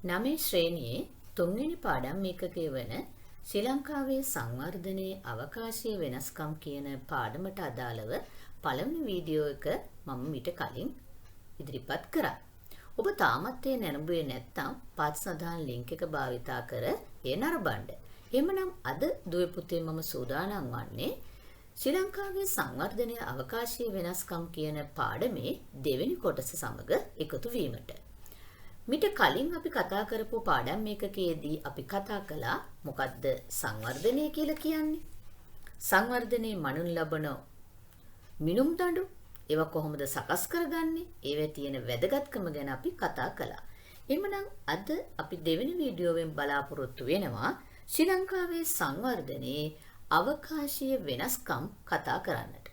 9 ශ්‍රේණියේ 3 වෙනි පාඩම් ඒකකයේ වන ශ්‍රී ලංකාවේ සංවර්ධනයේ අවකාශීය වෙනස්කම් කියන පාඩමට අදාළව පළවෙනි වීඩියෝ එක මම මීට කලින් ඉදිරිපත් කරා. ඔබ තාමත් ඒ නැරඹුවේ නැත්නම් පාත් සඳහන් ලින්ක් එක භාවිතා කර ඒ නරඹන්න. එhmenan අද දුවේ පුතේ මම සූදානම් වන්නේ ශ්‍රී ලංකාවේ සංවර්ධනයේ අවකාශීය වෙනස්කම් කියන පාඩමේ දෙවෙනි කොටස සමග එකතු වීමට. මිට කලින් අපි කතා කරපු පාඩම් මේකකයේදී අපි කතා කළා මොකද්ද සංවර්ධනය කියලා කියන්නේ? සංවර්ධනයේ මනුන් ලබන මිනුම් දඬු ඒවා කොහොමද සකස් කරගන්නේ? ඒවේ තියෙන වැදගත්කම ගැන අපි කතා කළා. එhmenan අද අපි දෙවෙනි වීඩියෝවෙන් බලාපොරොත්තු වෙනවා ශ්‍රී ලංකාවේ සංවර්ධනයේ අවකාශීය වෙනස්කම් කතා කරන්නට.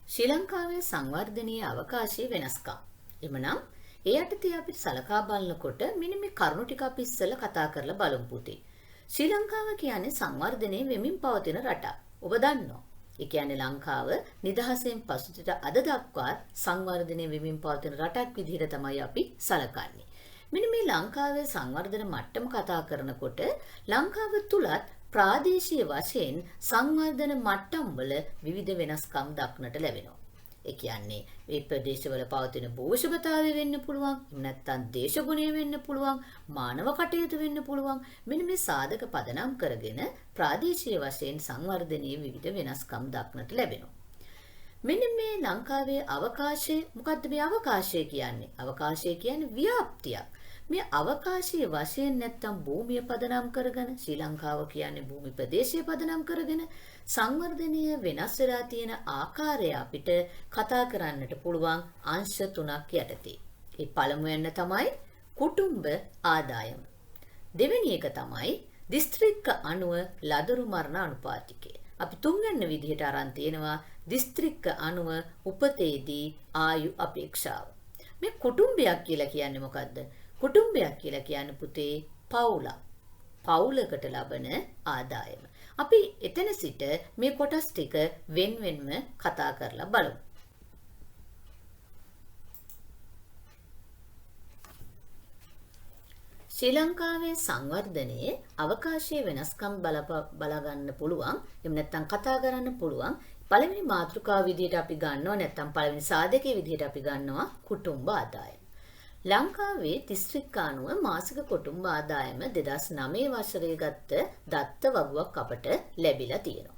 ශ්‍රී ලංකාවේ සංවර්ධනීය අවකාශීය වෙනස්කම්. එhmenan ඒ යටතේ අපි සලකා බලනකොට මෙන්න මේ කරුණු ටික අපි ඉස්සෙල්ලා කතා කරලා බලමු පුතේ. ශ්‍රී ලංකාව කියන්නේ සංවර්ධනයේ වෙමින් පවතින රටක්. ඔබ දන්නවා. ඒ කියන්නේ ලංකාව නිදහසෙන් පසුට අද දක්වා සංවර්ධනයේ වෙමින් පවතින රටක් විදිහට තමයි අපි සලකන්නේ. මෙන්න මේ ලංකාවේ සංවර්ධන මට්ටම කතා කරනකොට ලංකාව තුලත් ප්‍රාදේශීය වශයෙන් සංවර්ධන මට්ටම් වල විවිධ වෙනස්කම් දක්නට ලැබෙනවා. ඒ කියන්නේ මේ ප්‍රදේශවල පවතින භූෂභතාවය වෙන්න පුළුවන්, එහෙම නැත්නම් දේශගුණය වෙන්න පුළුවන්, මානව කටයුතු වෙන්න පුළුවන්. මෙන්න මේ සාධක පදනම් කරගෙන ප්‍රාදේශීය වශයෙන් සංවර්ධනයේ විවිධ වෙනස්කම් දක්නට ලැබෙනවා. මෙන්න මේ ලංකාවේ අවකාශය මොකද්ද මේ අවකාශය කියන්නේ? අවකාශය කියන්නේ ව්‍යාප්තියක්. මේ අවකාශීය වශයෙන් නැත්තම් භූමිය පදනම් කරගෙන ශ්‍රී ලංකාව කියන්නේ භූමි ප්‍රදේශය පදනම් කරගෙන සංවර්ධනීය වෙනස් වෙලා තියෙන ආකාරය අපිට කතා කරන්නට පුළුවන් අංශ තුනක් යටතේ. ඒ පළමුවෙන්න තමයි කුටුම්බ ආදායම. දෙවෙනි එක තමයි දිස්ත්‍රික්ක අණුව ලදරු මරණ අනුපාතිකය. අපි තුන්වෙනි විදිහට අරන් තියෙනවා දිස්ත්‍රික්ක අණුව උපතේදී ආයු අපේක්ෂාව. මේ කුටුම්බයක් කියලා කියන්නේ මොකද්ද? කුටුම්බයක් කියලා කියන්නේ පුතේ පවුලක්. පවුලකට ලබන ආදායම. අපි එතන සිට මේ කොටස් ටික වෙන්වෙන්ම කතා කරලා බලමු. ශ්‍රී ලංකාවේ සංවර්ධනයේ අවකාශීය වෙනස්කම් බලා ගන්න පුළුවන්. එහෙම නැත්නම් කතා කරන්න පුළුවන්. පළවෙනි මාතෘකාව විදිහට අපි ගන්නවා නැත්නම් පළවෙනි සාධකයේ විදිහට අපි ගන්නවා කුටුම්බ ආදායම. ලංකාවේ දිස්ත්‍රික්ක අණුව මාසික කුටුම්බ ආදායම 2009 වසරේ ගත්ත දත්ත වගුවක් අපට ලැබිලා තියෙනවා.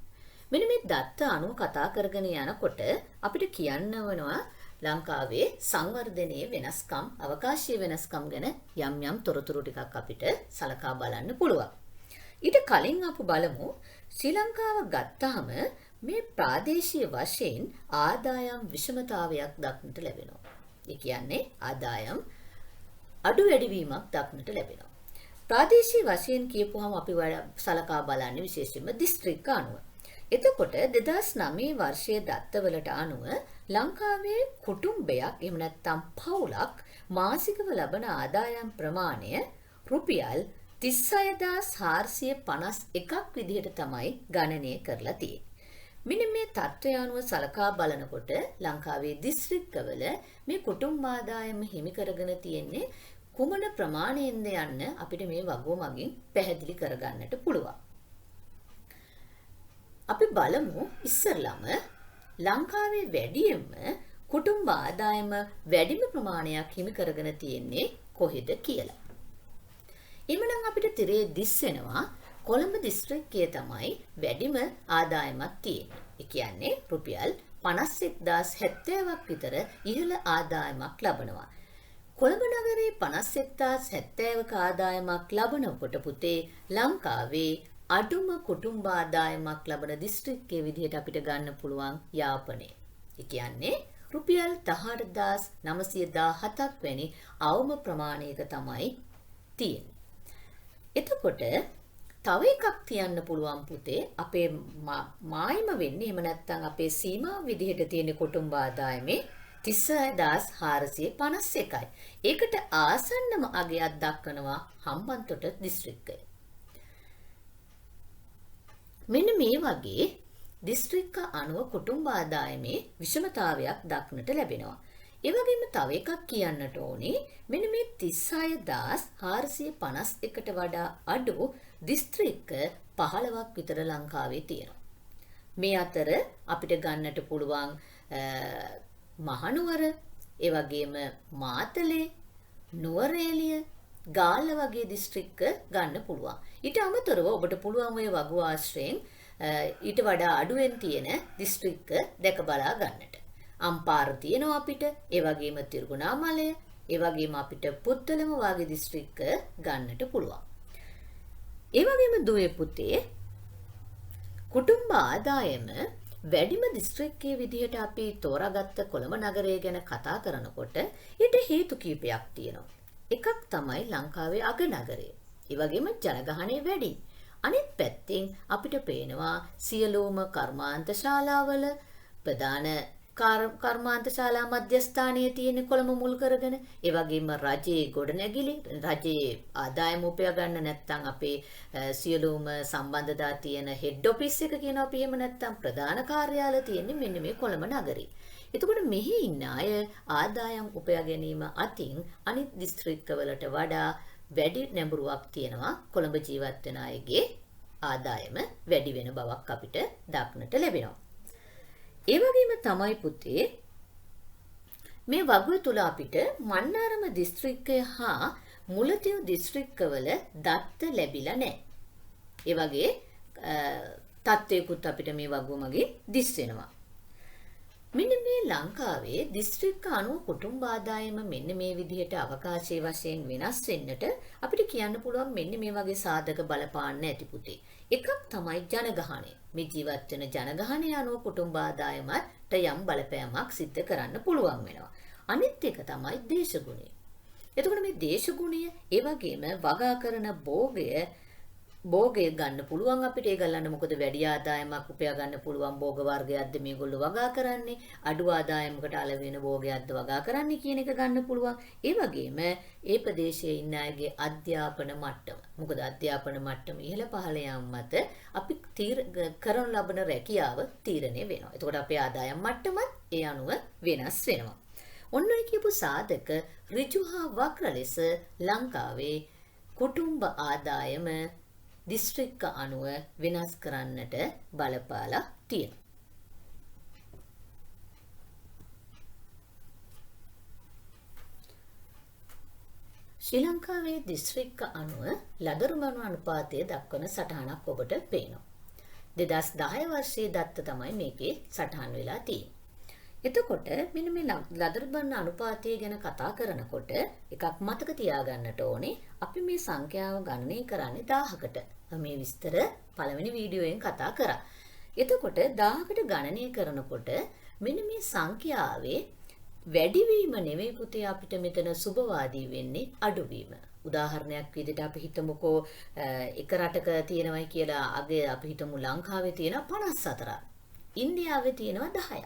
මෙන්න මේ දත්ත අණුව කතා කරගෙන යනකොට අපිට කියන්න වෙනවා ලංකාවේ සංවර්ධනයේ වෙනස්කම්, අවකාශීය වෙනස්කම් ගැන යම් යම් තොරතුරු ටිකක් අපිට සලකා බලන්න පුළුවන්. ඊට කලින් අපි බලමු ශ්‍රී ලංකාව ගත්තාම මේ ප්‍රාදේශීය වශයෙන් ආදායම් විෂමතාවයක් දක්නට ලැබෙනවා. ඒ කියන්නේ ආදායම් අඩු වැඩි වීමක් දක්නට ලැබෙනවා. ප්‍රාදේශීය වශයෙන් කියපුවම අපි සලකා බලන්නේ විශේෂයෙන්ම දිස්ත්‍රික්ක අණුව. එතකොට 2009 වර්ෂයේ දත්තවලට අනුව ලංකාවේ කුටුම්බයක් එහෙම නැත්නම් පවුලක් මාසිකව ලබන ආදායම් ප්‍රමාණය රුපියල් 36451ක් විදිහට තමයි ගණනය කරලා තියෙන්නේ. මෙන්න මේ තත්ත්වය අනුව සලකා බලනකොට ලංකාවේ දිස්ත්‍රික්කවල මේ කුටුම්බ ආදායම හිමි කරගෙන තියෙන්නේ කුමන ප්‍රමාණයෙන්ද යන්න අපිට මේ වගුව මගින් පැහැදිලි කරගන්නට පුළුවන්. අපි බලමු ඉස්සරළම ලංකාවේ වැඩියෙන්ම කුටුම්බ ආදායම වැඩිම ප්‍රමාණයක් හිමි කරගෙන තියෙන්නේ කොහෙද කියලා. එhmenan අපිට තිරේ දිස්සෙනවා කොළඹ දිස්ත්‍රික්කයේ තමයි වැඩිම ආදායමක් තියෙන්නේ. ඒ කියන්නේ රුපියල් 51070ක් විතර ඉහළ ආදායමක් ලබනවා. කොළඹ නගරේ 51070ක ආදායමක් ලබනකොට පුතේ ලංකාවේ අඩුම කුටුම්බ ආදායමක් ලබන දිස්ත්‍රික්කයේ විදිහට අපිට ගන්න පුළුවන් යාපනය. ඒ කියන්නේ රුපියල් 18917ක් වැනි අවම ප්‍රමාණයක තමයි තියෙන්නේ. එතකොට තව එකක් තියන්න පුළුවන් පුතේ අපේ මායිම වෙන්නේ එහෙම නැත්නම් අපේ සීමා විදිහට තියෙන කුටුම්බ ආදායමේ 36451යි. ඒකට ආසන්නම අගයක් දක්වනවා හම්බන්තොට දිස්ත්‍රික්කය. මෙන්න මේ වගේ දිස්ත්‍රික්ක අනුව කුටුම්බ ආදායමේ විෂමතාවයක් දක්නට ලැබෙනවා. ඒ වගේම තව එකක් කියන්නට ඕනේ මෙන්න මේ 36451ට වඩා අඩු දිස්ත්‍රික්ක 15ක් විතර ලංකාවේ තියෙනවා. මේ අතර අපිට ගන්නට පුළුවන් මහනුවර, ඒ වගේම මාතලේ, නුවරඑළිය, ගාල්ල වගේ දිස්ත්‍රික්ක ගන්න පුළුවන්. ඊට අමතරව ඔබට පුළුවන් ඔය වගු ආශ්‍රයෙන් ඊට වඩා අඩුවෙන් තියෙන දිස්ත්‍රික්ක දැක බලා ගන්නට. අම්පාර තියෙනවා අපිට, ඒ වගේම තිරුගුණාමලය, ඒ වගේම අපිට පුත්තලම වගේ දිස්ත්‍රික්ක ගන්නට පුළුවන්. ඒ වගේම දුවේ පුතේ කුටුම්බ ආදායම වැඩිම දිස්ත්‍රික්කයේ විදිහට අපි තෝරාගත්ත කොළඹ නගරය ගැන කතා කරනකොට ඊට හේතු කීපයක් තියෙනවා. එකක් තමයි ලංකාවේ අග නගරය. ඒ වගේම ජනගහනය වැඩි. අනිත් පැත්තෙන් අපිට පේනවා සියලුම කර්මාන්ත ශාලාවල ප්‍රධාන කර්මාන්ත ශාලා මධ්‍යස්ථානයේ තියෙන කොළඹ මුල් කරගෙන, ඒ වගේම රජයේ ගොඩනැගිලි, රජයේ ආදායම උපයා ගන්න නැත්නම් අපේ සියලුම සම්බන්ධතා තියෙන හෙඩ් ඔෆිස් එක කියන අපි එහෙම නැත්නම් ප්‍රධාන කාර්යාලය තියෙන්නේ මෙන්න මේ කොළඹ නගරේ. එතකොට මෙහි ඉන්න අය ආදායම් උපයා ගැනීම අතින් අනිත් දිස්ත්‍රික්කවලට වඩා වැඩි නැඹුරුවක් තියෙනවා කොළඹ ජීවත් වෙන අයගේ ආදායම වැඩි වෙන බවක් අපිට දක්නට ලැබෙනවා. ඒ වගේම තමයි පුතේ මේ වගුව තුල අපිට මන්නාරම දිස්ත්‍රික්කය හා මුලතිව් දිස්ත්‍රික්කවල දත්ත ලැබිලා නැහැ. ඒ වගේ තත්ත්වයකුත් අපිට මේ වගුව මගින් දිස් වෙනවා. මෙන්න මේ ලංකාවේ දිස්ත්‍රික්ක අනුව කුටුම්බ ආදායම මෙන්න මේ විදිහට අවකාශයේ වශයෙන් වෙනස් වෙන්නට අපිට කියන්න පුළුවන් මෙන්න මේ වගේ සාධක බලපාන්න ඇති පුතේ. එකක් තමයි ජනගහනය. මේ ජීවත් වෙන ජනගහනය අනුව කුටුම්බ ආදායමට යම් බලපෑමක් සිද්ධ කරන්න පුළුවන් වෙනවා. අනිත් එක තමයි දේශගුණය. එතකොට මේ දේශගුණය ඒ වගේම වගා කරන භෝගය ගන්න පුළුවන් අපිට. ඒ ගලන්න මොකද වැඩි ආදායමක් උපයා ගන්න පුළුවන් භෝග වර්ගයක්ද මේගොල්ලෝ වගා කරන්නේ, අඩු ආදායමකට අල වෙන භෝගයක්ද වගා කරන්නේ කියන එක ගන්න පුළුවන්. ඒ වගේම ඒ ප්‍රදේශයේ ඉන්න අයගේ අධ්‍යාපන මට්ටම, මොකද අධ්‍යාපන මට්ටම ඉහළ පහළ යාම මත අපි කරන ලබන රැකියාව තීරණය වෙනවා. එතකොට අපේ ආදායම් මට්ටමත් ඒ අනුව වෙනස් වෙනවා. ඔන්න ඔය කියපු සාධක ඍජු හා වක්‍ර ලෙස ලංකාවේ කුටුම්බ ආදායම දිස්ත්‍රික්ක අනුව වෙනස් කරන්නට බලපාලා තියෙනවා. ශ්‍රී ලංකාවේ දිස්ත්‍රික්ක අනුව ලදරුමරු අනුපාතය දක්වන සටහනක් ඔබට පේනවා. 2010 වර්ෂයේ දත්ත තමයි මේකේ සටහන් වෙලා තියෙන්නේ. එතකොට මෙන්න මේ ලදරුමරු අනුපාතය ගැන කතා කරනකොට එකක් මතක තියාගන්නට ඕනේ, අපි මේ සංඛ්‍යාව ගණනය කරන්නේ 1000කට. මේ විස්තර පළවෙනි වීඩියෝයෙන් කතා කරා. එතකොට 1000කට ගණනය කරනකොට මෙන්න මේ සංඛ්‍යාවේ වැඩිවීම නෙවෙයි පුතේ අපිට මෙතන සුබවාදී වෙන්නේ අඩුවීම. උදාහරණයක් විදිහට අපි හිතමුකෝ එක රටක තියෙනවයි කියලා අගේ අපි හිතමු ලංකාවේ තියෙනවා 54ක්. ඉන්දියාවේ තියෙනවා 10ක්.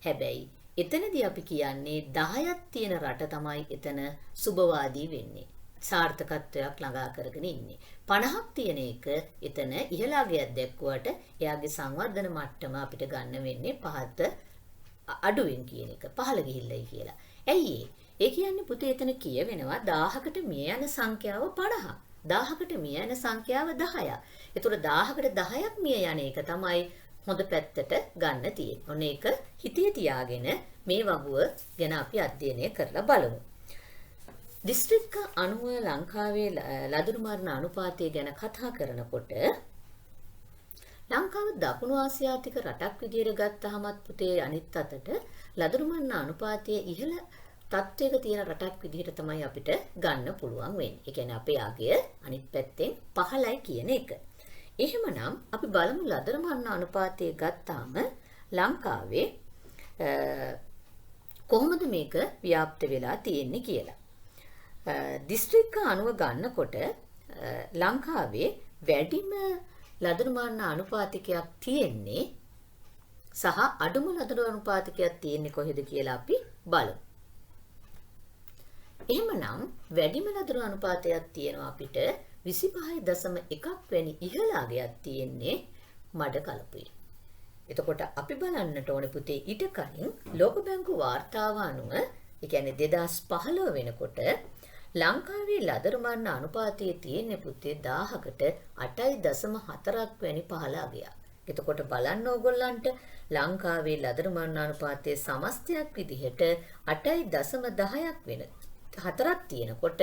හැබැයි එතනදී අපි කියන්නේ 10ක් තියෙන රට තමයි එතන සුබවාදී වෙන්නේ. සාර්ථකත්වයක් ළඟා කරගෙන ඉන්නේ. 50ක් තියෙන එක එතන ඉහළාගයක් දැක්කුවට එයාගේ සංවර්ධන මට්ටම අපිට ගන්න වෙන්නේ පහත අඩුවෙන් කියන එක. පහළ ගිහිල්ලයි කියලා. ඇයි ඒ කියන්නේ පුතේ එතන කියවෙනවා 1000කට මිය යන සංඛ්‍යාව 50ක්. 1000කට මිය යන සංඛ්‍යාව 10ක්. ඒතකොට 1000කට 10ක් මිය යන එක තමයි හොඳ පැත්තට ගන්න තියෙන්නේ. ඔන්න ඒක හිතේ තියාගෙන මේ වගුව ගැන අපි අධ්‍යයනය කරලා බලමු. දිස්ත්‍රික්ක අනුව ලංකාවේ ලදරු මරණ අනුපාතය ගැන කතා කරනකොට ලංකාව දකුණු ආසියාතික රටක් විදියට ගත්තහමත් පුතේ අනිත් අතට ලදරු මරණ අනුපාතයේ ඉහළ තත්ත්වයක තියෙන රටක් විදිහට තමයි අපිට ගන්න පුළුවන් වෙන්නේ. ඒ කියන්නේ අපේ අගය අනිත් පැත්තෙන් පහළයි කියන එක. එහෙමනම් අපි බලමු ලදරු මරණ අනුපාතය ගත්තාම ලංකාවේ කොහොමද මේක ව්‍යාප්ත වෙලා තියෙන්නේ කියලා. දිස්ත්‍රික්ක අනුව ගන්නකොට ලංකාවේ වැඩිම ලදරු මරණ අනුපාතිකයක් තියෙන්නේ සහ අඩුම ලදරු අනුපාතිකයක් තියෙන්නේ කොහෙද කියලා අපි බලමු. එහෙමනම් වැඩිම ලදරු අනුපාතයක් තියෙනවා අපිට 25.1 වැනි ඉහළ අගයක් තියෙන්නේ මඩකලපුවේ. එතකොට අපි බලන්නට ඕනේ පුතේ ඊට කලින් ලෝක බැංකු වාර්තාව අනුව ඒ කියන්නේ 2015 වෙනකොට ලංකාවේ ලදරු මරණ අනුපාතයේ තියෙන පුතේ 1000කට 8.4ක් වැනි පහළ අගයක්. එතකොට බලන්න ඕගොල්ලන්ට ලංකාවේ ලදරු මරණ අනුපාතයේ සමස්තයක් විදිහට 8.10ක් වෙන 4ක් තියෙනකොට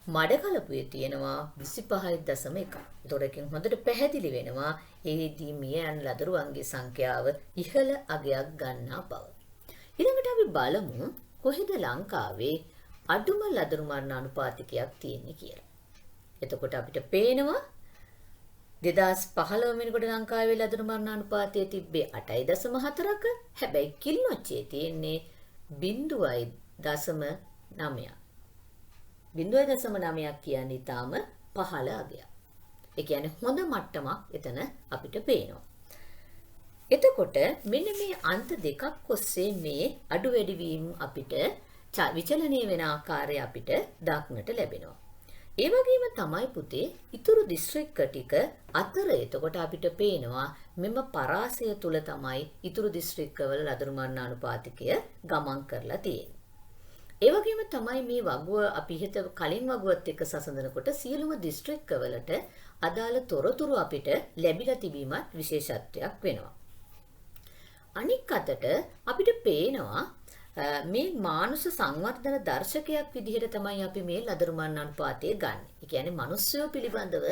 මඩකලපුවේ තියෙනවා 25.1. ඒතකොට එකෙන් හොඳට පැහැදිලි වෙනවා ඒදී මිය යන ලදරුවන්ගේ සංඛ්‍යාව ඉහළ අගයක් ගන්නා බව. ඊළඟට අපි බලමු කොහෙද ලංකාවේ අඩුම ලදරු මරණ අනුපාතිකයක් තියෙන්නේ කියලා. එතකොට අපිට පේනවා 2015 වෙනකොට ලංකාවේ ලදරු මරණ අනුපාතය තිබ්බේ 8.4ක. හැබැයි කිලිනොච්චේ තියෙන්නේ 0.9. 0.9ක් කියන්නේ ඊටාම පහළ අගයක්. ඒ කියන්නේ හොඳ මට්ටමක් එතන අපිට පේනවා. එතකොට මෙන්න මේ අන්ත දෙකක් ඔස්සේ මේ අඩු වැඩි වීම අපිට විචලනය වෙන ආකාරය අපිට දක්නට ලැබෙනවා. ඒ වගේම තමයි පුතේ ඉතුරු දිස්ත්‍රික්ක ටික අතර එතකොට අපිට පේනවා මෙම පරාසය තුල තමයි ඉතුරු දිස්ත්‍රික්කවල ලදරු මරණ අනුපාතිකය ගමන් කරලා තියෙන්නේ. ඒ වගේම තමයි මේ වගුව අපි හිත කලින් වගුවත් එක්ක සසඳනකොට සියලුම දිස්ත්‍රික්කවලට අදාළ තොරතුරු අපිට ලැබිලා තිබීමත් විශේෂත්වයක් වෙනවා. අනික් අතට අපිට පේනවා මේ මානුෂ සංවර්ධන දර්ශකයක් විදිහට තමයි අපි මේ ලදරු මරණ අනුපාතය ගන්න. ඒ කියන්නේ මිනිස්සුયો පිළිබඳව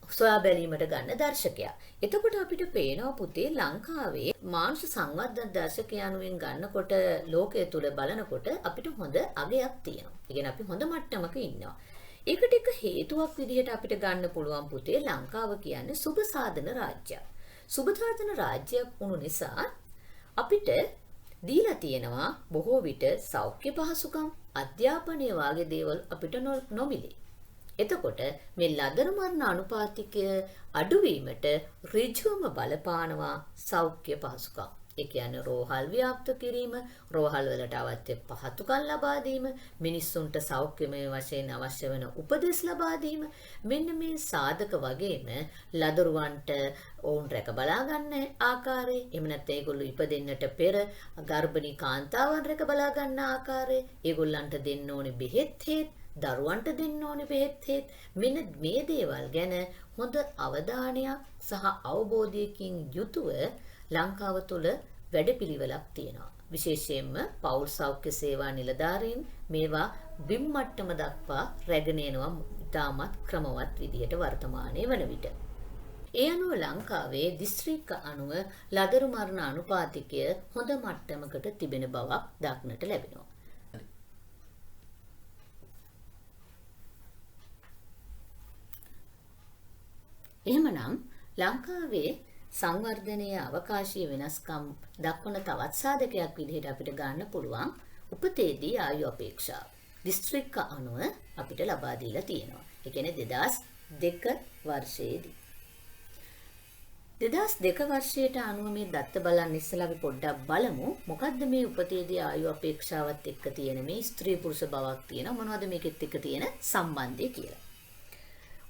සොයා බැලීමට ගන්න දර්ශකයක්. එතකොට අපිට පේනවා පුතේ ලංකාවේ මානුෂ සංවර්ධන දර්ශකය අනුවෙන් ගන්නකොට ලෝකයේ තුල බලනකොට අපිට හොඳ අගයක් තියෙනවා. ඒ කියන්නේ අපි හොඳ මට්ටමක ඉන්නවා. ඒකට එක හේතුවක් විදිහට අපිට ගන්න පුළුවන් පුතේ ලංකාව කියන්නේ සුබ සාධන රාජ්‍යයක්. සුබ සාධන රාජ්‍යයක් වුණු නිසා අපිට දීලා තියෙනවා බොහෝ විට සෞඛ්‍ය පහසුකම් අධ්‍යාපනය වගේ දේවල් අපිට නොමිලේ. එතකොට මේ ලදරු මරණ අනුපාතිකය අඩුවීමට ඍජුවම බලපානවා සෞඛ්‍ය පහසුකම්. ඒ කියන්නේ රෝහල් ව්‍යාප්ත කිරීම, රෝහල් වලට අවශ්‍ය පහසුකම් ලබා දීම, මිනිස්සුන්ට සෞඛ්‍යමය වශයෙන් අවශ්‍ය වෙන උපදෙස් ලබා දීම, මෙන්න මේ සාධක වගේම ලදරුවන්ට ඔවුන් රැක බලා ගන්න ආකාරය, එහෙම නැත්නම් ඒගොල්ලෝ ඉපදෙන්නට පෙර ගර්භණී කාන්තාවන් රැක බලා ගන්න ආකාරය, ඒගොල්ලන්ට දෙන්න ඕනේ බෙහෙත් හේත්, දරුවන්ට දෙන්න ඕනේ බෙහෙත් හේත්, මෙන්න මේ දේවල් ගැන හොඳ අවධානයක් සහ අවබෝධයකින් යුතුව ලංකාව තුළ වැඩපිළිවෙලක් තියෙනවා. විශේෂයෙන්ම පෞල් සෞඛ්‍ය සේවා නිලධාරීන් මේවා බිම් මට්ටම දක්වා රැගෙන යනවා ඉතාමත් ක්‍රමවත් විදියට වර්තමානයේ වන විට. ඒ අනුව ලංකාවේ දිස්ත්‍රික්ක අනුව ලදරු මරණ අනුපාතිකය හොඳ මට්ටමකට තිබෙන බවක් දක්නට ලැබෙනවා. එහෙමනම් ලංකාවේ සංවර්ධනයේ අවකාශීය වෙනස්කම් දක්වන තවත් සාධකයක් විදිහට අපිට ගන්න පුළුවන් උපතේදී ආයු අපේක්ෂාව. දිස්ත්‍රික්ක අනුව අපිට ලබා දීලා තියෙනවා. ඒ කියන්නේ 2002 වර්ෂයේදී. 2002 වර්ෂයට අනුව මේ දත්ත බලන්න ඉස්සලා අපි පොඩ්ඩක් බලමු මොකද්ද මේ උපතේදී ආයු අපේක්ෂාවත් එක්ක තියෙන මේ ස්ත්‍රී පුරුෂ බවක් තියෙන මොනවද මේකෙත් එක්ක තියෙන සම්බන්ධය කියලා.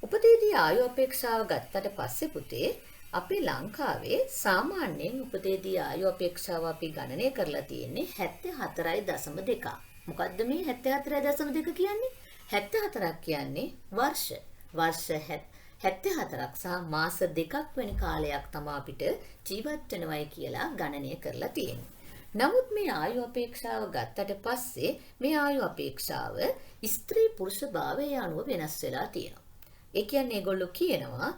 උපතේදී ආයු අපේක්ෂාව ගත්තට පස්සේ පුතේ අපේ ලංකාවේ සාමාන්‍යයෙන් උපතේදී ආයු අපේක්ෂාව අපි ගණනය කරලා තියෙන්නේ 74.2. මොකද්ද මේ 74.2 කියන්නේ? 74ක් කියන්නේ වර්ෂ 74ක් සහ මාස 2ක් වෙන කාලයක් තමයි අපිට ජීවත් වෙනවයි කියලා ගණනය කරලා තියෙන්නේ. නමුත් මේ ආයු අපේක්ෂාව ගත්තට පස්සේ මේ ආයු අපේක්ෂාව ස්ත්‍රී පුරුෂ භාවය අනුව වෙනස් වෙලා තියෙනවා. ඒ කියන්නේ ඒගොල්ලෝ කියනවා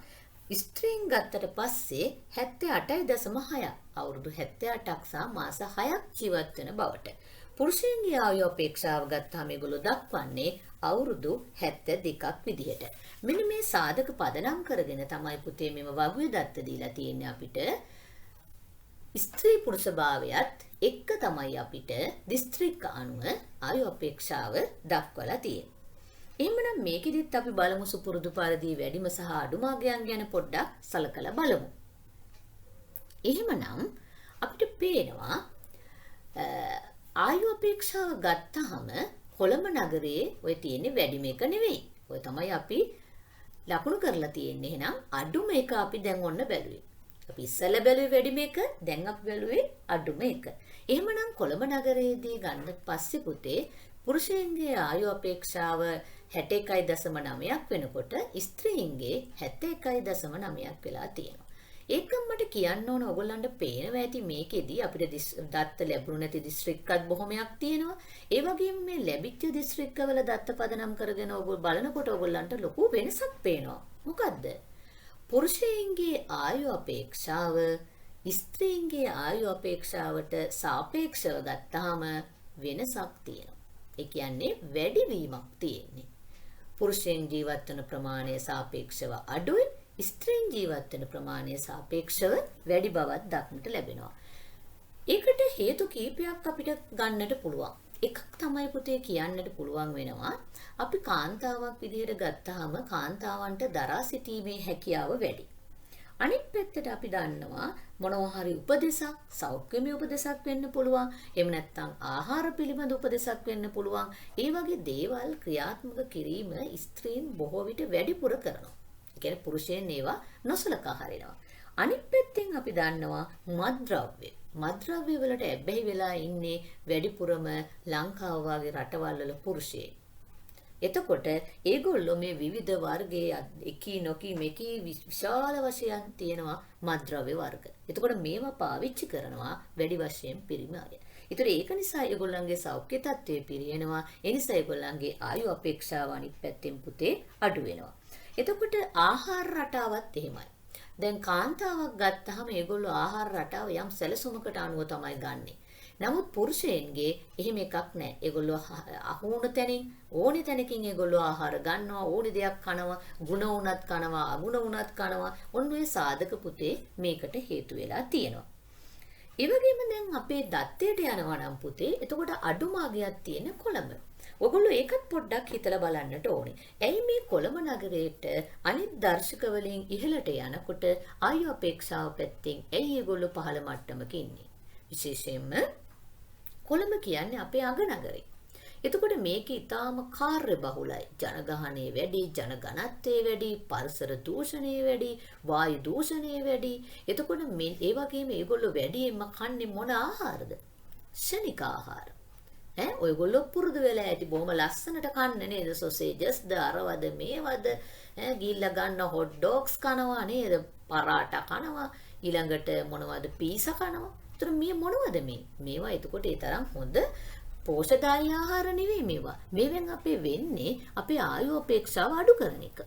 ස්ත්‍රීන් ගත්තට පස්සේ 78.6 අවුරුදු 78ක් සහ මාස 6ක් ජීවත් වෙන බවට. පුරුෂයන්ගේ ආයු අපේක්ෂාව ගත්තාම මේගොල්ලෝ දක්වන්නේ අවුරුදු 72ක් විදිහට. මෙන්න මේ සාධක පදනම් කරගෙන තමයි පුතේ මෙම වගුවේ දත්ත දීලා තියෙන්නේ අපිට. ස්ත්‍රී පුරුෂ භාවයත් එක්ක තමයි අපිට දිස්ත්‍රික්ක අනුව ආයු අපේක්ෂාව දක්වලා තියෙන්නේ. එහෙමනම් මේකෙදිත් අපි බලමු සුපුරුදු පරිදි වැඩිම සහ අඩුම අගයන් ගැන පොඩ්ඩක් සලකලා බලමු. එහෙමනම් අපිට පේනවා ආයු අපේක්ෂාව ගත්තාම කොළඹ නගරයේ ඔය තියෙන්නේ වැඩිම එක නෙවෙයි. ඔය තමයි අපි ලකුණු කරලා තියෙන්නේ. එහෙනම් අඩුම එක අපි දැන් ඔන්න බැලුවේ. අපි ඉස්සෙල්ලා බැලුවේ වැඩිම එක, දැන් අපි බැලුවේ අඩුම එක. එහෙමනම් කොළඹ නගරයේදී ගන්න පස්සේ පුතේ පුරුෂයන්ගේ ආයු අපේක්ෂාව 61.9ක් වෙනකොට ස්ත්‍රීන්ගේ 71.9ක් වෙලා තියෙනවා. ඒකම මට කියන්න ඕන ඔයගොල්ලන්ට පේනවා ඇති මේකෙදි අපිට දත්ත ලැබුණ නැති දිස්ත්‍රික්කත් බොහොමයක් තියෙනවා. ඒ වගේම මේ ලැබිච්ච දිස්ත්‍රික්කවල දත්ත පදනම් කරගෙන ඔයගොල්ලෝ බලනකොට ඔයගොල්ලන්ට ලොකු වෙනසක් පේනවා. මොකද්ද? පුරුෂයන්ගේ ආයු අපේක්ෂාව ස්ත්‍රීන්ගේ ආයු අපේක්ෂාවට සාපේක්ෂව ගත්තාම වෙනසක් තියෙනවා. ඒ කියන්නේ වැඩිවීමක් තියෙන්නේ. පුරුෂයන් ජීවත් වන ප්‍රමාණය සාපේක්ෂව අඩුයි, ස්ත්‍රීන් ජීවත් වන ප්‍රමාණය සාපේක්ෂව වැඩි බවක් දක්නට ලැබෙනවා. ඒකට හේතු කීපයක් අපිට ගන්නට පුළුවන්. එකක් තමයි පුතේ කියන්නට පුළුවන් වෙනවා. අපි කාන්තාවක් විදිහට ගත්තාම කාන්තාවන්ට දරා සිටීමේ හැකියාව වැඩි. අනිත් පැත්තට අපි දන්නවා මොනවා හරි උපදේශක්, සෞඛ්‍යමය උපදේශක් වෙන්න පුළුවන්. එහෙම නැත්නම් ආහාර පිළිබඳ උපදේශක් වෙන්න පුළුවන්. ඒ වගේ දේවල් ක්‍රියාත්මක කිරීම ස්ත්‍රීන් බොහෝ විට වැඩිපුර කරනවා. ඒ කියන්නේ පුරුෂයන් ඒවා නොසලකා හරිනවා. අනිත් පැත්තෙන් අපි දන්නවා මත්ද්‍රව්‍ය. මත්ද්‍රව්‍ය වලට ඇබ්බැහි වෙලා ඉන්නේ වැඩිපුරම ලංකාව වගේ රටවල් වල පුරුෂයෙක්. එතකොට ඒගොල්ලෝ මේ විවිධ වර්ගයේ එකී නොකී මේකී විශාල වශයෙන් තියෙනවා මත්ද්‍රව්‍ය වර්ග. එතකොට මේවා පාවිච්චි කරනවා වැඩි වශයෙන් පිරිමි අය. ඒතර ඒක නිසා ඒගොල්ලන්ගේ සෞඛ්‍ය තත්ත්වය පිරිනනවා. ඒ නිසා ඒගොල්ලන්ගේ ආයු අපේක්ෂාව අනිත් පැත්තෙන් පුතේ අඩු වෙනවා. එතකොට ආහාර රටාවත් එහෙමයි. දැන් කාන්තාවක් ගත්තාම ඒගොල්ලෝ ආහාර රටාව යම් සැලසුමකට අනුව තමයි ගන්නෙ. නමුත් පුරුෂයන්ගේ එහෙම එකක් නැහැ. ඒගොල්ලෝ අහුණු තැනින් ඕනි තැනකින් ඒගොල්ලෝ ආහාර ගන්නවා, ඕනි දෙයක් කනවා, ಗುಣ වුණත් කනවා, අගුණ වුණත් කනවා. ඔන්න ඔය සාධක පුතේ මේකට හේතු වෙලා තියෙනවා. ඒ වගේම දැන් අපේ දත්තයට යනවා නම් පුතේ, එතකොට අඩුමාගයක් තියෙන කොළඹ. ඔයගොල්ලෝ ඒකත් පොඩ්ඩක් හිතලා බලන්නට ඕනේ. ඇයි මේ කොළඹ නගරයට අනිත් දර්ශක වලින් ඉහළට යනකොට ආයු අපේක්ෂාව පැත්තෙන් ඇයි ඒගොල්ලෝ පහළ මට්ටමක ඉන්නේ? විශේෂයෙන්ම කොළඹ කියන්නේ අපේ අග නගරේ. එතකොට මේක ඊටාම කාර්ය බහුලයි. ජනගහනය වැඩි, ජනඝනත්වය වැඩි, පරිසර දූෂණය වැඩි, වායු දූෂණය වැඩි. එතකොට මේ ඒ වගේම ඒගොල්ලෝ වැඩියෙන්ම කන්නේ මොන ආහාරද? ශනික ආහාර. ඔයගොල්ලෝ පුරුදු වෙලා ඇති බොහොම ලස්සනට කන්න නේද? සොසේජස් ද අරවද මේවද ගිහිල්ලා ගන්න හොට් ඩොග්ස් කනවා නේද? පරාටා කනවා, ඊළඟට මොනවද පීසා කනවා. ඒතර මේ මොනවද මේ? මේවා එතකොට ඒ තරම් හොඳ පෝෂ්‍යදායී ආහාර නෙවෙයි මේවා. මේවෙන් අපේ වෙන්නේ අපේ ආයු අපේක්ෂාව අඩු කරන එක.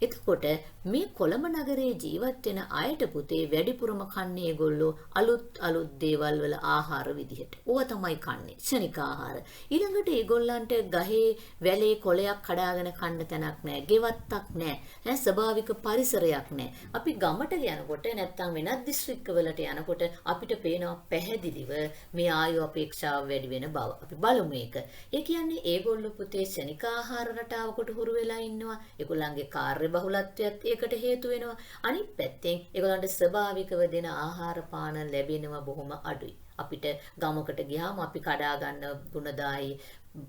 එතකොට මේ කොළඹ නගරයේ ජීවත් වෙන අයට පුතේ වැඩිපුරම කන්නේ ඒගොල්ලෝ අලුත් දේවල් වල ආහාර විදිහට. ඕවා තමයි කන්නේ. ශනික ආහාර. ඊළඟට ඒගොල්ලන්ට ගහේ වැලේ කොළයක් කඩාගෙන කන්න තැනක් නැහැ. ගෙවත්තක් නැහැ. ස්වභාවික පරිසරයක් නැහැ. අපි ගමට යනකොට නැත්තම් වෙනත් දිස්ත්‍රික්කවලට යනකොට අපිට පේනවා පැහැදිලිව මේ ආයු අපේක්ෂාව වැඩි වෙන බව. අපි බලමු ඒක. ඒ කියන්නේ ඒගොල්ලෝ පුතේ ශනික ආහාර රටාවකට හුරු වෙලා ඉන්නවා. ඒගොල්ලන්ගේ කාර්ය බහුලත්වයත් ඒකට හේතු වෙනවා. අනිත් පැත්තෙන් ඒගොල්ලන්ට ස්වභාවිකව දෙන ආහාර පාන ලැබෙනවා බොහොම අඩුයි. අපිට ගමකට ගියාම අපි කඩා ගන්න ගුණදායි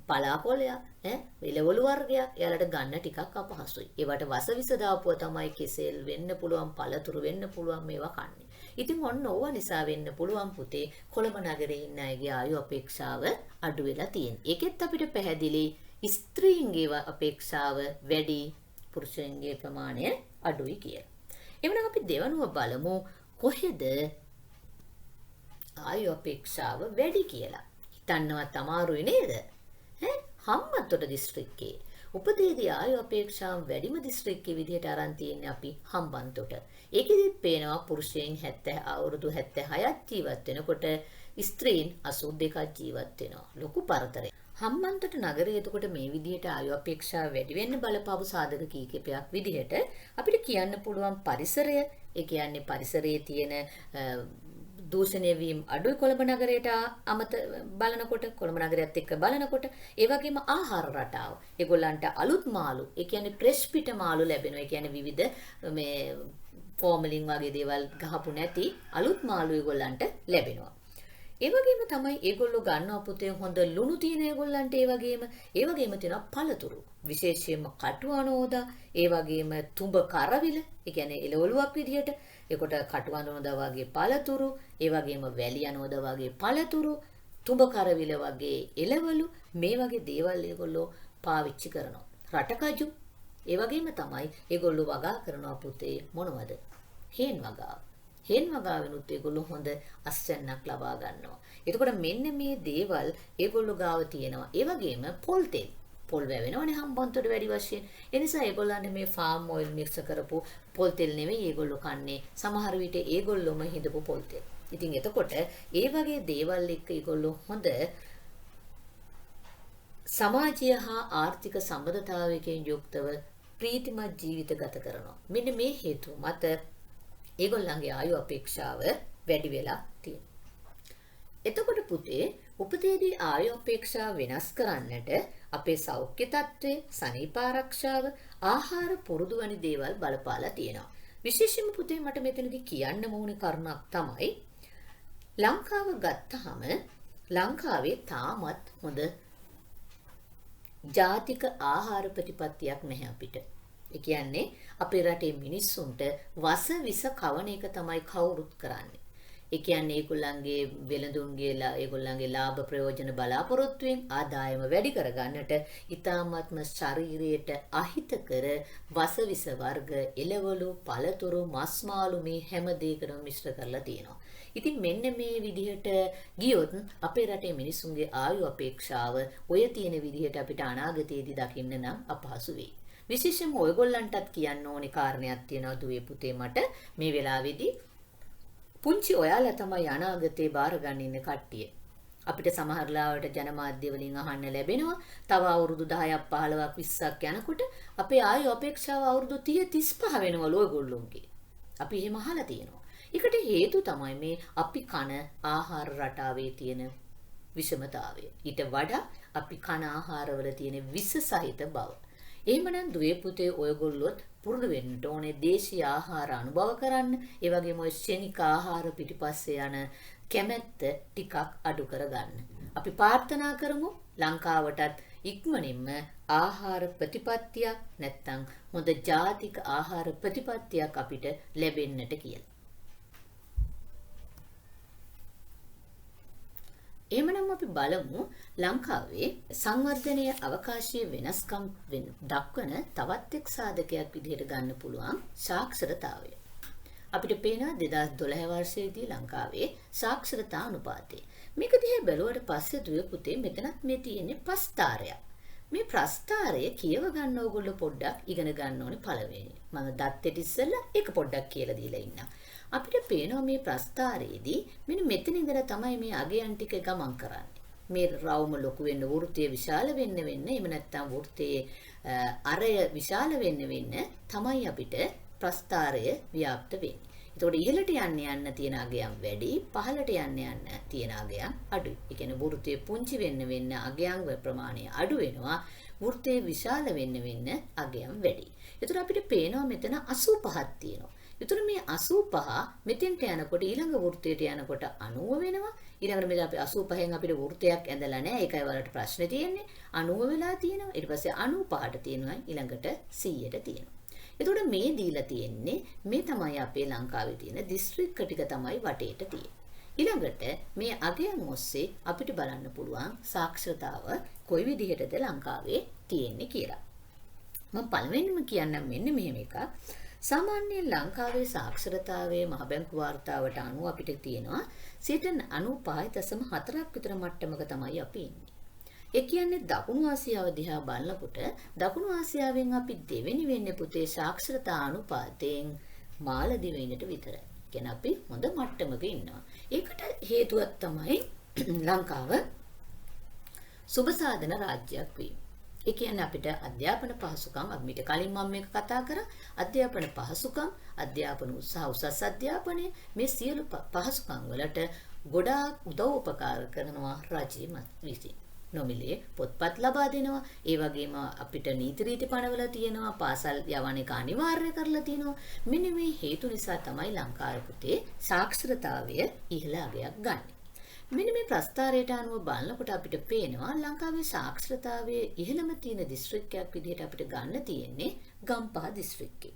පලාකොළයක් එළවලු වර්ගයක් එයාලට ගන්න ටිකක් අපහසුයි. ඒවට වසවිස දාපුවා තමයි කෙසෙල් වෙන්න පුළුවන්, පළතුරු වෙන්න පුළුවන් මේවා කන්නේ. ඉතින් ඔන්න ඕවා නිසා වෙන්න පුළුවන් පුතේ කොළඹ නගරේ ඉන්න අයගේ ආයු අපේක්ෂාව අඩු වෙලා තියෙන්නේ. ඒකෙත් අපිට පැහැදිලි ස්ත්‍රීන්ගේ අපේක්ෂාව වැඩි, පුරුෂයන්ගේ ප්‍රමාණය අඩුයි කියලා. එවනම් අපි දෙවනුව බලමු කොහෙද ආයු අපේක්ෂාව වැඩි කියලා. හිතන්නවත් අමාරුයි නේද? හම්බන්තොට දිස්ත්‍රික්කයේ උපතේදී ආයු අපේක්ෂාව වැඩිම දිස්ත්‍රික්කයේ විදිහට අරන් තියෙන්නේ අපි හම්බන්තොට. ඒකෙදිත් පේනවා පුරුෂයන් 70 අවුරුදු 76ක් ජීවත් වෙනකොට ස්ත්‍රීන් 82ක් ජීවත් වෙනවා. ලොකු පරතරයක්. හම්බන්තොට නගරයේ එතකොට මේ විදිහට ආයු අපේක්ෂාව වැඩි වෙන්න බලපාපු සාධක කීපයක් විදිහට අපිට කියන්න පුළුවන් පරිසරය. ඒ කියන්නේ පරිසරයේ තියෙන දූෂණය වීම අඩුයි කොළඹ නගරයට බලනකොට, කොළඹ නගරයත් එක්ක බලනකොට. ඒ වගේම ආහාර රටාව. ඒගොල්ලන්ට අලුත් මාළු, ඒ කියන්නේ ප්‍රෙෂ් පිට මාළු ලැබෙනවා. ඒ කියන්නේ විවිධ මේ ෆෝමලින් වගේ දේවල් ගහපු නැති අලුත් මාළු ඒගොල්ලන්ට ලැබෙනවා. ඒ වගේම තමයි ඒගොල්ලෝ ගන්නවා පුතේ හොඳ ලුණු තියෙන ඒගොල්ලන්ට. ඒ වගේම තියෙනවා පළතුරු. විශේෂයෙන්ම කටුවනෝදා, ඒ වගේම තුඹ කරවිල, ඒ කියන්නේ එළවලුවක් විදිහට, ඒකට කටුවනෝදා වගේ පළතුරු, ඒ වගේම වැලි අනෝදා වගේ පළතුරු, තුඹ කරවිල වගේ එළවලු, මේ වගේ දේවල් ඒගොල්ලෝ පාවිච්චි කරනවා. රටකජු, ඒ වගේම තමයි ඒගොල්ලෝ වගා කරනවා පුතේ මොනවද? හේන් වගාව. හේන් වගාවෙනුත් ඒගොල්ලෝ හොඳ අස්වැන්නක් ලබා ගන්නවා. එතකොට මෙන්න මේ දේවල් ඒගොල්ලෝ ගාව තියෙනවා. ඒ වගේම පොල් තෙල්. පොල් වැවෙනවනේ හම්බන්තොට වැඩි වශයෙන්. ඒ නිසා ඒගොල්ලන්ට මේ ෆාම් ඔයිල් මික්ස් කරපු පොල් තෙල් නෙවෙයි ඒගොල්ලෝ කන්නේ. සමහර විට ඒගොල්ලොම හිඳපු පොල් තෙල්. ඉතින් එතකොට ඒ වගේ දේවල් එක්ක ඒගොල්ලෝ හොඳ සමාජීය හා ආර්ථික සම්බන්ධතාවයකින් යුක්තව ප්‍රීතිමත් ජීවිත ගත කරනවා. මෙන්න මේ හේතුව මත ඒගොල්ලන්ගේ ආයු අපේක්ෂාව වැඩි වෙලා තියෙනවා. එතකොට පුතේ උපතේදී ආයු අපේක්ෂාව වෙනස් කරන්නට අපේ සෞඛ්‍ය තත්ත්වය, සනීප ආරක්ෂාව, ආහාර පුරුදු වැනි දේවල් බලපාලා තියෙනවා. විශේෂයෙන්ම පුතේ මට මෙතනදී කියන්න ඕනේ කරුණක් තමයි ලංකාව ගත්තහම ලංකාවේ තාමත් හොඳ ජාතික ආහාර ප්‍රතිපත්තියක් නැහැ අපිට. ඒ කියන්නේ අපේ රටේ මිනිස්සුන්ට වස විස කවන එක තමයි කවුරුත් කරන්නේ. ඒ කියන්නේ ඒගොල්ලන්ගේ වෙළඳුන්ගේ ඒගොල්ලන්ගේ ලාභ ප්‍රයෝජන බලාපොරොත්තුෙන් ආදායම වැඩි කරගන්නට ඊ타ත්ම ශරීරයට අහිතකර වස විස වර්ග, එළවලු, පළතුරු, මස් මාළු මේ හැම දෙයකම මිශ්‍ර කරලා තියෙනවා. ඉතින් මෙන්න මේ විදිහට ගියොත් අපේ රටේ මිනිසුන්ගේ ආයු අපේක්ෂාව ඔය තියෙන විදිහට අපිට අනාගතයේදී දකින්න නම් අපහසු වෙයි. විශේෂයෙන්ම ඔයගොල්ලන්ටත් කියන්න ඕනේ කාරණයක් තියෙනවා දුවේ පුතේ මට මේ වෙලාවේදී පුංචි ඔයාලා තමයි අනාගතේ බාරගන්න ඉන්න කට්ටිය. අපිට සමහර ලාවට ජනමාධ්‍ය වලින් අහන්න ලැබෙනවා තව අවුරුදු 10ක් 15ක් 20ක් යනකොට අපේ ආයු අපේක්ෂාව අවුරුදු 30 35 වෙනවලු ඔයගොල්ලෝගේ. අපි එහෙම අහලා තියෙනවා. ඒකට හේතු තමයි මේ අපි කන ආහාර රටාවේ තියෙන විෂමතාවය. ඊට වඩා අපි කන ආහාරවල තියෙන විස සහිත බව. එහෙමනම් දුවේ පුතේ ඔයගොල්ලොත් පුරුදු වෙන්න ඕනේ දේශීය ආහාර අනුභව කරන්න. ඒ වගේම ඔය ශෙනික ආහාර පිටිපස්සේ යන කැමැත්ත ටිකක් අඩු කරගන්න. අපි ප්‍රාර්ථනා කරමු ලංකාවටත් ඉක්මනින්ම ආහාර ප්‍රතිපත්තියක් නැත්නම් හොඳ ජාතික ආහාර ප්‍රතිපත්තියක් අපිට ලැබෙන්නට කියලා. එහෙමනම් අපි බලමු ලංකාවේ සංවර්ධනීය අවකාශයේ වෙනස්කම් දක්වන තවත් එක් සාධකයක් විදිහට ගන්න පුළුවන් සාක්ෂරතාවය. අපිට පේනවා 2012 වර්ෂයේදී ලංකාවේ සාක්ෂරතා අනුපාතය. මේක දිහා බැලුවට පස්සේ දුවේ පුතේ මෙතනත් මේ තියෙන්නේ ප්‍රස්ථාරයක්. මේ ප්‍රස්ථාරය කියව ගන්න ඕගොල්ලෝ පොඩ්ඩක් ඉගෙන ගන්න ඕනේ පළවෙනි. මම දත්තෙට ඉස්සෙල්ලා ඒක පොඩ්ඩක් කියලා දීලා ඉන්නම්. අපිට පේනවා මේ ප්‍රස්ථාරයේදී මෙන්න මෙතන ඉඳලා තමයි මේ අගයන් ටික ගමන් කරන්නේ. මේ රවුම ලොකු වෙන්න, වෘත්තය විශාල වෙන්න එහෙම නැත්නම් වෘත්තයේ අරය විශාල වෙන්න තමයි අපිට ප්‍රස්ථාරය ව්‍යාප්ත වෙන්නේ. ඒතකොට ඉහළට යන්න තියෙන අගයන් වැඩි, පහළට යන්න තියෙන අගයන් අඩුයි. ඒ කියන්නේ වෘත්තය පුංචි වෙන්න අගයන් ප්‍රමාණය අඩු වෙනවා. වෘත්තය විශාල වෙන්න අගයන් වැඩි. ඒතකොට අපිට පේනවා මෙතන 85ක් තියෙනවා. ඒතර මේ 85 මෙතෙන්ට යනකොට ඊළඟ වෘත්තයට යනකොට 90 වෙනවා. ඊළඟට මේ අපි 85න් අපිට වෘත්තයක් ඇඳලා නැහැ. ඒකයි වලට ප්‍රශ්නේ තියෙන්නේ. 90 වෙලා තියෙනවා. ඊට පස්සේ 95ට තියෙනවා. ඊළඟට 100ට තියෙනවා. එතකොට මේ දීලා තියෙන්නේ මේ තමයි අපේ ලංකාවේ තියෙන දිස්ත්‍රික්ක ටික තමයි වටේට තියෙන්නේ. ඊළඟට මේ අගයන් ඔස්සේ අපිට බලන්න පුළුවන් සාක්ෂරතාව කොයි විදිහටද ලංකාවේ තියෙන්නේ කියලා. මම පළවෙනිම කියන්නම් මෙන්න මෙහෙම එකක්. සාමාන්‍යයෙන් ලංකාවේ සාක්ෂරතාවයේ මහ බැංකු වාර්තාවට අනුව අපිට තියෙනවා 95.4ක් විතර මට්ටමක තමයි අපි ඉන්නේ. ඒ කියන්නේ දකුණු ආසියාව දිහා බලනකොට දකුණු ආසියාවෙන් අපි දෙවෙනි වෙන්නේ පුතේ සාක්ෂරතා අනුපාතයෙන් මාලදිවයිනට විතරයි. කියන්නේ අපි හොඳ මට්ටමක ඉන්නවා. ඒකට හේතුවක් තමයි ලංකාව සුබසාධන රාජ්‍යයක් වීම. ඒ කියන්නේ අපිට අධ්‍යාපන පහසුකම් අපි මීට කලින් මම මේක කතා කරා අධ්‍යාපන පහසුකම් අධ්‍යාපන උසස් අධ්‍යාපනය මේ සියලු පහසුකම් වලට ගොඩාක් උදව් උපකාර කරනවා රජය විසින්. නොමිලේ පොත්පත් ලබා දෙනවා. ඒ වගේම අපිට නීති රීති පනවලා තියෙනවා. පාසල් යවන එක අනිවාර්ය කරලා තියෙනවා. මෙන්න මේ හේතු නිසා තමයි ලංකාවේ පුතේ සාක්ෂරතාවය ඉහළ අගයක් ගන්න. මෙන්න මේ ප්‍රස්ථාරයට අනුව බලනකොට අපිට පේනවා ලංකාවේ සාක්ෂරතාවයේ ඉහළම තියෙන දිස්ත්‍රික්කයක් විදිහට අපිට ගන්න තියෙන්නේ ගම්පහ දිස්ත්‍රික්කය.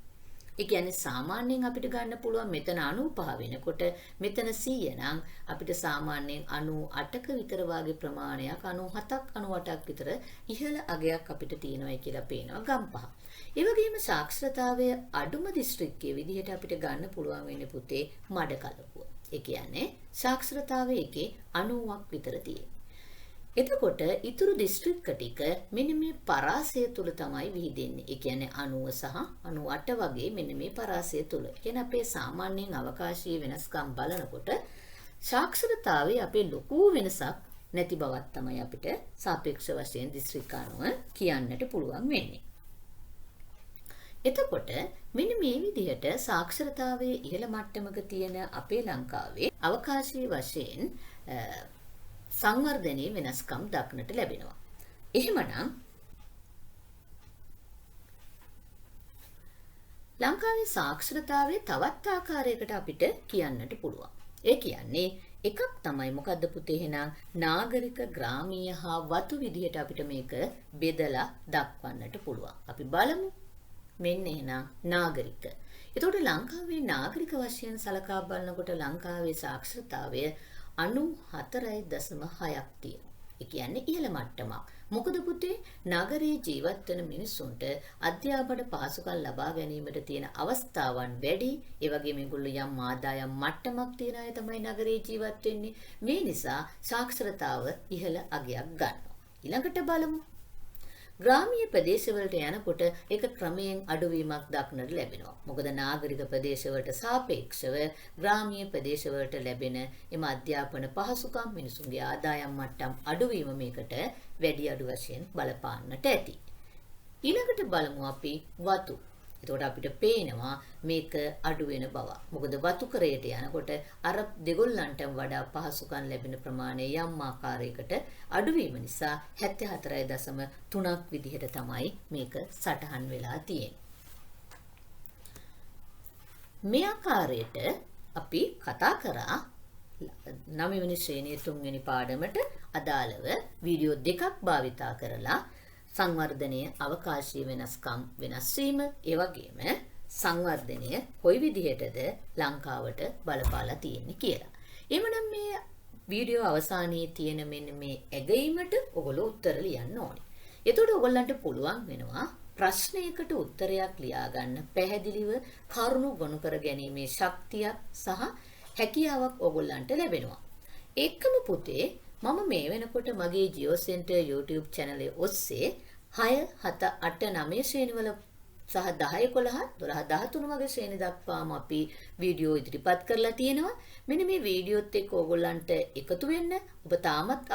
ඒ කියන්නේ සාමාන්‍යයෙන් අපිට ගන්න පුළුවන් මෙතන 95 වෙනකොට මෙතන 100 නම් අපිට සාමාන්‍යයෙන් 98ක විතර වාගේ ප්‍රමාණයක් 97ක් 98ක් විතර ඉහළ අගයක් අපිට තියෙනවා කියලා පේනවා ගම්පහ. ඒ වගේම සාක්ෂරතාවයේ අඩුම දිස්ත්‍රික්කයේ විදිහට අපිට ගන්න පුළුවන් වෙන්නේ පුතේ මඩකලපුව. ඒ කියන්නේ සාක්ෂරතාවයේ එකේ 90ක් විතර තියෙනවා. එතකොට ඉතුරු දිස්ත්‍රික්ක ටික මෙන්න මේ පරාසය තුල තමයි විහිදෙන්නේ. ඒ කියන්නේ 90 සහ 98 වගේ මෙන්න මේ පරාසය තුල. කියන්නේ අපේ සාමාන්‍යයෙන් අවකාශීය වෙනස්කම් බලනකොට සාක්ෂරතාවයේ අපේ ලොකු වෙනසක් නැති බවක් තමයි අපිට සාපේක්ෂ වශයෙන් දිස්ත්‍රික්ක අනුව කියන්නට පුළුවන් වෙන්නේ. එතකොට මෙන්න මේ විදිහට සාක්ෂරතාවයේ ඉහළ මට්ටමක තියෙන අපේ ලංකාවේ අවකාශීය වශයෙන් සංවර්ධනයේ වෙනස්කම් දක්නට ලැබෙනවා. එහෙමනම් ලංකාවේ සාක්ෂරතාවයේ තවත් ආකාරයකට අපිට කියන්නට පුළුවන්. ඒ කියන්නේ එකක් තමයි මොකද්ද පුතේ එහෙනම් නාගරික ග්‍රාමීය හා වතු විදිහට අපිට මේක බෙදලා දක්වන්නට පුළුවන්. අපි බලමු. මෙන්න එහෙනම් නාගරික. එතකොට ලංකාවේ නාගරික වශයෙන් සලකා බලනකොට ලංකාවේ සාක්ෂරතාවය 94.6ක් තියෙනවා. ඒ කියන්නේ ඉහළ මට්ටමක්. මොකද පුතේ නගරයේ ජීවත් වෙන මිනිස්සුන්ට අධ්‍යාපන පහසුකම් ලබා ගැනීමට තියෙන අවස්ථාවන් වැඩි. ඒ වගේම මේගොල්ලෝ යම් ආදායම් මට්ටමක් තියන අය තමයි නගරයේ ජීවත් වෙන්නේ. මේ නිසා සාක්ෂරතාව ඉහළ අගයක් ගන්නවා. ඊළඟට බලමු. ග්‍රාමීය ප්‍රදේශවලට යනකොට ඒක ක්‍රමයෙන් අඩුවීමක් දක්නට ලැබෙනවා. මොකද නාගරික ප්‍රදේශවලට සාපේක්ෂව ග්‍රාමීය ප්‍රදේශවලට ලැබෙන එම අධ්‍යාපන පහසුකම් මිනිසුන්ගේ ආදායම් මට්ටම් අඩුවීම මේකට වැඩි අඩු වශයෙන් බලපාන්නට ඇති. ඊළඟට බලමු අපි වතු. එතකොට අපිට පේනවා මේක අඩු වෙන බව. මොකද වතු කරයට යනකොට අර දෙගොල්ලන්ටම වඩා පහසුකම් ලැබෙන ප්‍රමාණය යම් ආකාරයකට අඩුවීම නිසා 74.3ක් විදිහට තමයි මේක සටහන් වෙලා තියෙන්නේ. මේ ආකාරයට අපි කතා කරා 9 වෙනි ශ්‍රේණියේ 3 වෙනි පාඩමට අදාළව වීඩියෝ දෙකක් භාවිතා කරලා සංවර්ධනයේ අවකාශීය වෙනස්කම් වෙනස් වීම ඒ වගේම සංවර්ධනය කොයි විදිහටද ලංකාවට බලපාලා තියෙන්නේ කියලා. එhmenan මේ වීඩියෝ අවසානයේ තියෙන මෙන්න මේ ඇගීමට ඔයගොල්ලෝ උත්තර ලියන්න ඕනේ. එතකොට ඔයගොල්ලන්ට පුළුවන් වෙනවා ප්‍රශ්නයකට උත්තරයක් ලියා ගන්න පැහැදිලිව කරුණු ගොනු කර ගැනීමේ ශක්තියක් සහ හැකියාවක් ඔයගොල්ලන්ට ලැබෙනවා. ඒකම පුතේ මම මේ වෙනකොට මගේ ජියෝ සෙන්ටර් YouTube channel එකේ ඔස්සේ 6, 7, 8, 9 ශ්‍රේණිවල සහ 10, 11, 12, 13 වගේ ශ්‍රේණි දක්වාම අපි වීඩියෝ ඉදිරිපත් කරලා තියෙනවා. මෙන්න මේ වීඩියෝත් එක්ක ඕගොල්ලන්ට එකතු වෙන්න. ඔබ තාමත්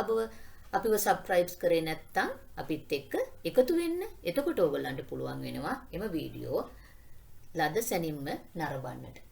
අපිව subscribe කරේ නැත්නම් අපිත් එක්ක එකතු වෙන්න. එතකොට ඕගොල්ලන්ට පුළුවන් වෙනවා එම වීඩියෝ ලද සැනින්ම නරඹන්නට.